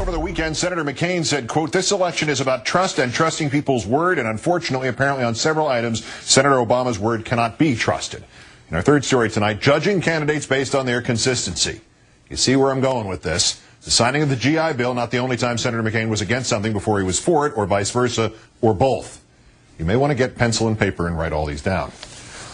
over the weekend, Senator McCain said, quote, "This election is about trust and trusting people's word, and unfortunately, apparently on several items, Senator Obama's word cannot be trusted." In our third story tonight, judging candidates based on their consistency. You see where I'm going with this. The signing of the GI Bill, not the only time Senator McCain was against something before he was for it, or vice versa, or both. You may want to get pencil and paper and write all these down.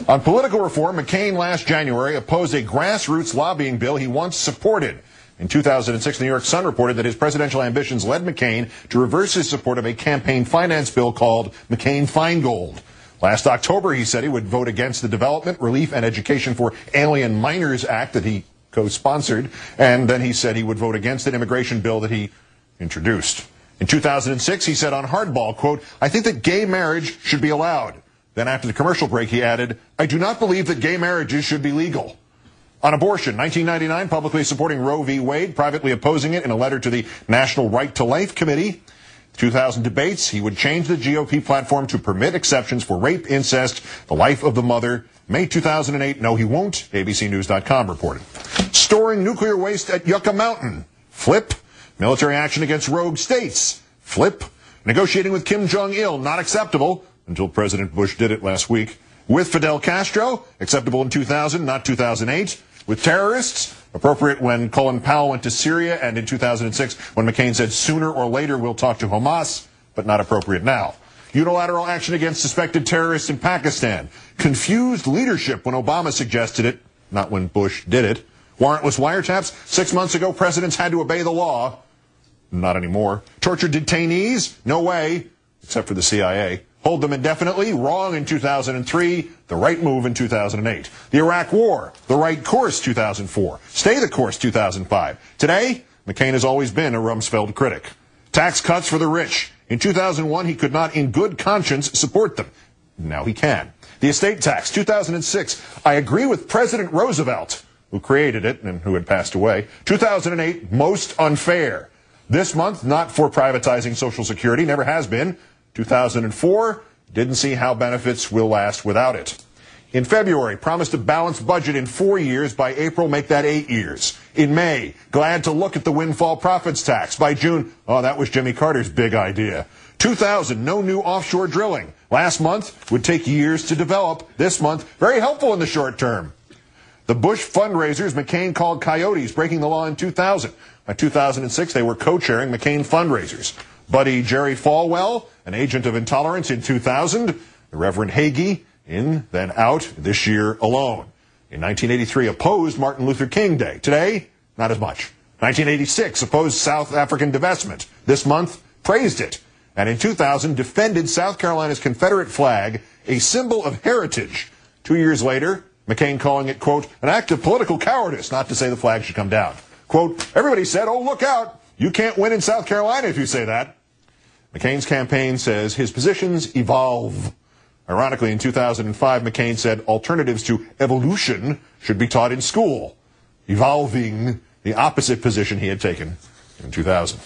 On political reform, McCain last January opposed a grassroots lobbying bill he once supported. In 2006, the New York Sun reported that his presidential ambitions led McCain to reverse his support of a campaign finance bill called McCain-Feingold. Last October, he said he would vote against the Development, Relief, and Education for Alien Minors Act that he co-sponsored, and then he said he would vote against an immigration bill that he introduced. In 2006, he said on Hardball, quote, "I think that gay marriage should be allowed." Then after the commercial break, he added, "I do not believe that gay marriages should be legal." On abortion, 1999, publicly supporting Roe v. Wade, privately opposing it in a letter to the National Right to Life Committee. 2000 debates, he would change the GOP platform to permit exceptions for rape, incest, the life of the mother. May 2008, no he won't, ABCnews.com reported. Storing nuclear waste at Yucca Mountain. Flip. Military action against rogue states. Flip. Negotiating with Kim Jong-il, not acceptable, until President Bush did it last week. With Fidel Castro, acceptable in 2000, not 2008. With terrorists, appropriate when Colin Powell went to Syria, and in 2006 when McCain said sooner or later we'll talk to Hamas, but not appropriate now. Unilateral action against suspected terrorists in Pakistan. Confused leadership when Obama suggested it, not when Bush did it. Warrantless wiretaps. 6 months ago, presidents had to obey the law. Not anymore. Tortured detainees? No way, except for the CIA. Hold them indefinitely? Wrong in 2003, the right move in 2008. The Iraq War, the right course 2004. Stay the course 2005. Today, McCain has always been a Rumsfeld critic. Tax cuts for the rich. In 2001, he could not in good conscience support them. Now he can. The estate tax, 2006. I agree with President Roosevelt, who created it and who had passed away. 2008, most unfair. This month, not for privatizing Social Security, never has been. 2004, didn't see how benefits will last without it. In February, promised a balanced budget in 4 years. By April, make that 8 years. In May, glad to look at the windfall profits tax. By June, oh, that was Jimmy Carter's big idea. 2000, no new offshore drilling. Last month, would take years to develop. This month, very helpful in the short term. The Bush fundraisers McCain called coyotes, breaking the law in 2000. By 2006, they were co-chairing McCain fundraisers. Buddy Jerry Falwell, an agent of intolerance in 2000. The Reverend Hagee, in, then out, this year alone. In 1983, opposed Martin Luther King Day. Today, not as much. 1986, opposed South African divestment. This month, praised it. And in 2000, defended South Carolina's Confederate flag, a symbol of heritage. 2 years later, McCain calling it, quote, an act of political cowardice, not to say the flag should come down. Quote, everybody said, oh, look out. You can't win in South Carolina if you say that. McCain's campaign says his positions evolve. Ironically, in 2005, McCain said alternatives to evolution should be taught in school, evolving the opposite position he had taken in 2000.